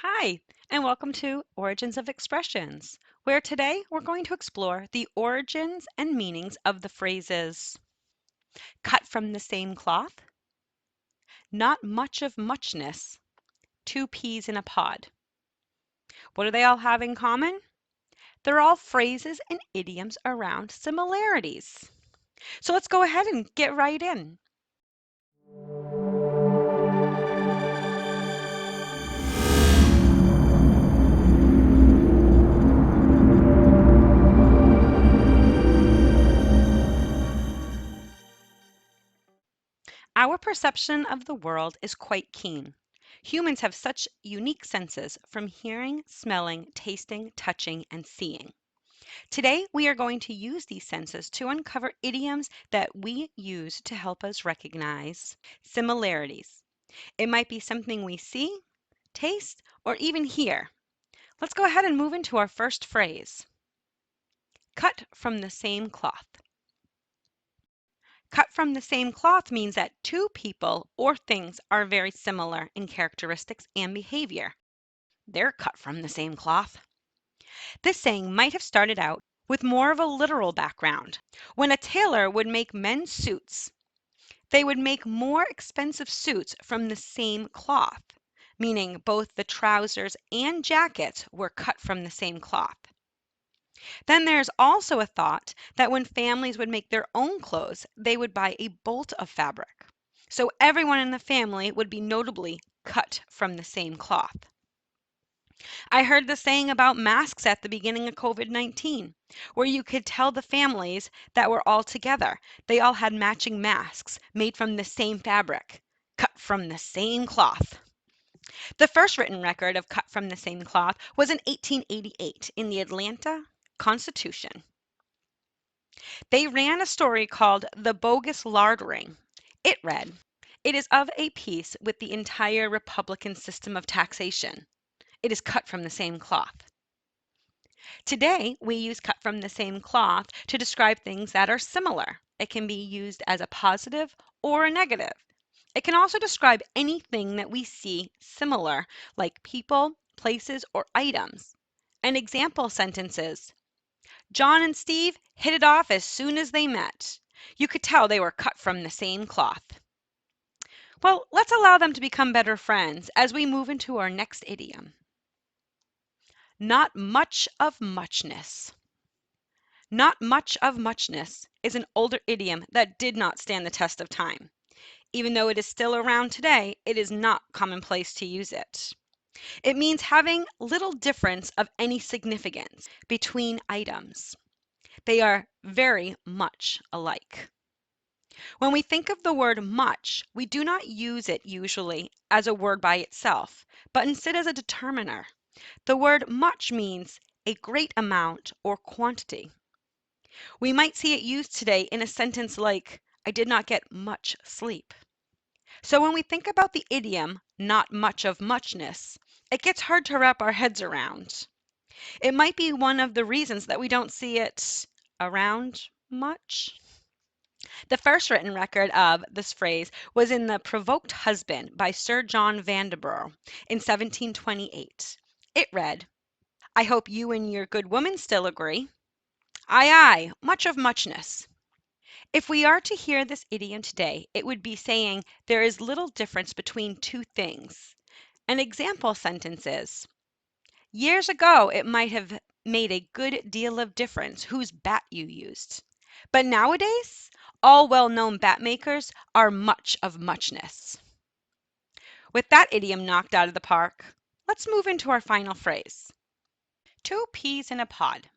Hi, and welcome to Origins of Expressions, where today we're going to explore the origins and meanings of the phrases cut from the same cloth, not much of muchness, two peas in a pod. What do they all have in common? They're all phrases and idioms around similarities. So let's go ahead and get right in. Our perception of the world is quite keen. Humans have such unique senses from hearing, smelling, tasting, touching, and seeing. Today, we are going to use these senses to uncover idioms that we use to help us recognize similarities. It might be something we see, taste, or even hear. Let's go ahead and move into our first phrase. Cut from the same cloth. Cut from the same cloth means that two people or things are very similar in characteristics and behavior. They're cut from the same cloth. This saying might have started out with more of a literal background. When a tailor would make men's suits, they would make more expensive suits from the same cloth, meaning both the trousers and jackets were cut from the same cloth. Then there's also a thought that when families would make their own clothes, they would buy a bolt of fabric. So everyone in the family would be notably cut from the same cloth. I heard the saying about masks at the beginning of COVID-19, where you could tell the families that were all together. They all had matching masks made from the same fabric, cut from the same cloth. The first written record of cut from the same cloth was in 1888 in the Atlanta Constitution. They ran a story called The Bogus Lard Ring. It read, "It is of a piece with the entire Republican system of taxation. It is cut from the same cloth." Today, we use cut from the same cloth to describe things that are similar. It can be used as a positive or a negative. It can also describe anything that we see similar, like people, places, or items. An example sentence is, John and Steve hit it off as soon as they met. You could tell they were cut from the same cloth. Well, let's allow them to become better friends as we move into our next idiom. Not much of muchness. Not much of muchness is an older idiom that did not stand the test of time. Even though it is still around today, it is not commonplace to use it. It means having little difference of any significance between items. They are very much alike. When we think of the word much, we do not use it usually as a word by itself, but instead as a determiner. The word much means a great amount or quantity. We might see it used today in a sentence like, I did not get much sleep. So when we think about the idiom, not much of muchness, it gets hard to wrap our heads around. It might be one of the reasons that we don't see it around much. The first written record of this phrase was in The Provoked Husband by Sir John Vanbrugh in 1728. It read, I hope you and your good woman still agree. Aye, aye, much of muchness. If we are to hear this idiom today, it would be saying there is little difference between two things. An example sentence is, years ago it might have made a good deal of difference whose bat you used. But nowadays, all well-known bat makers are much of muchness. With that idiom knocked out of the park, let's move into our final phrase. Two peas in a pod.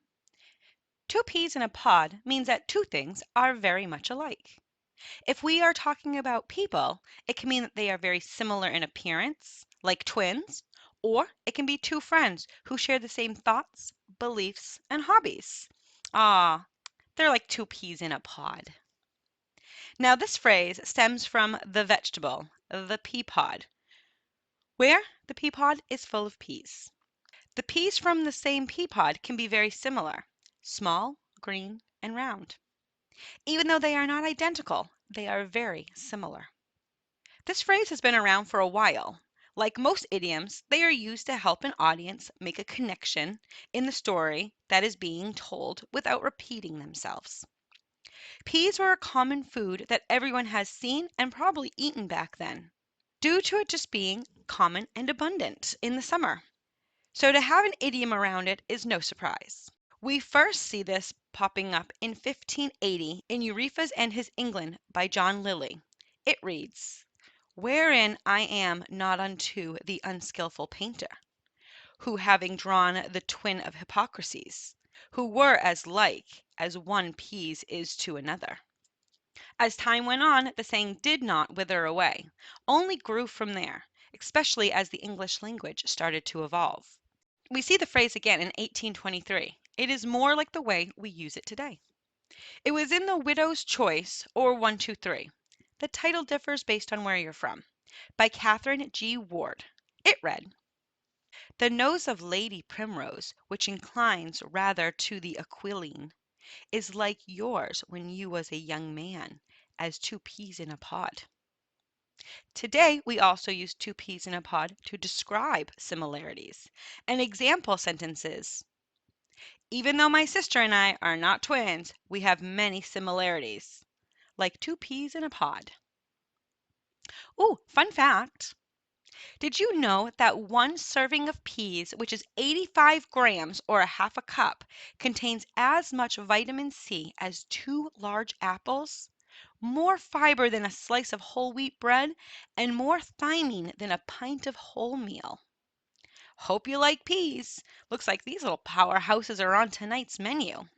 Two peas in a pod means that two things are very much alike. If we are talking about people, it can mean that they are very similar in appearance, like twins, or it can be two friends who share the same thoughts, beliefs, and hobbies. Ah, they're like two peas in a pod. Now this phrase stems from the vegetable, the pea pod, where the pea pod is full of peas. The peas from the same pea pod can be very similar, small, green, and round. Even though they are not identical, they are very similar. This phrase has been around for a while. Like most idioms, they are used to help an audience make a connection in the story that is being told without repeating themselves. Peas were a common food that everyone has seen and probably eaten back then, due to it just being common and abundant in the summer. So to have an idiom around it is no surprise. We first see this popping up in 1580 in Euripha's and His England by John Lilly. It reads, "Wherein I am not unto the unskilful painter, who having drawn the twin of hypocrisies, who were as like as one peas is to another." As time went on, the saying did not wither away, only grew from there, especially as the English language started to evolve. We see the phrase again in 1823. It is more like the way we use it today. It was in The Widow's Choice, or 123. The title differs based on where you're from, by Catherine G. Ward. It read, "The nose of Lady Primrose, which inclines rather to the aquiline, is like yours when you was a young man, as two peas in a pod." Today, we also use two peas in a pod to describe similarities. An example sentence is, "Even though my sister and I are not twins, we have many similarities, like two peas in a pod." Ooh, fun fact. Did you know that one serving of peas, which is 85 grams or a half a cup, contains as much vitamin C as two large apples, more fiber than a slice of whole wheat bread, and more thiamine than a pint of wholemeal? Hope you like peas. Looks like these little powerhouses are on tonight's menu.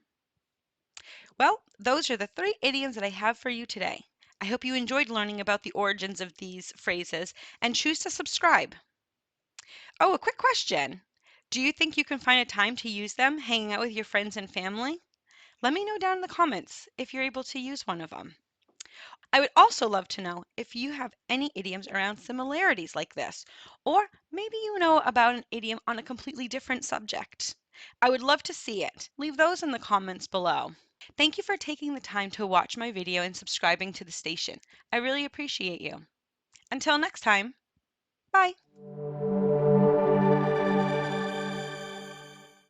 Well, those are the 3 idioms that I have for you today. I hope you enjoyed learning about the origins of these phrases and choose to subscribe. Oh, a quick question. Do you think you can find a time to use them hanging out with your friends and family? Let me know down in the comments if you're able to use one of them. I would also love to know if you have any idioms around similarities like this, or maybe you know about an idiom on a completely different subject. I would love to see it. Leave those in the comments below. Thank you for taking the time to watch my video and subscribing to the station. I really appreciate you. Until next time, bye.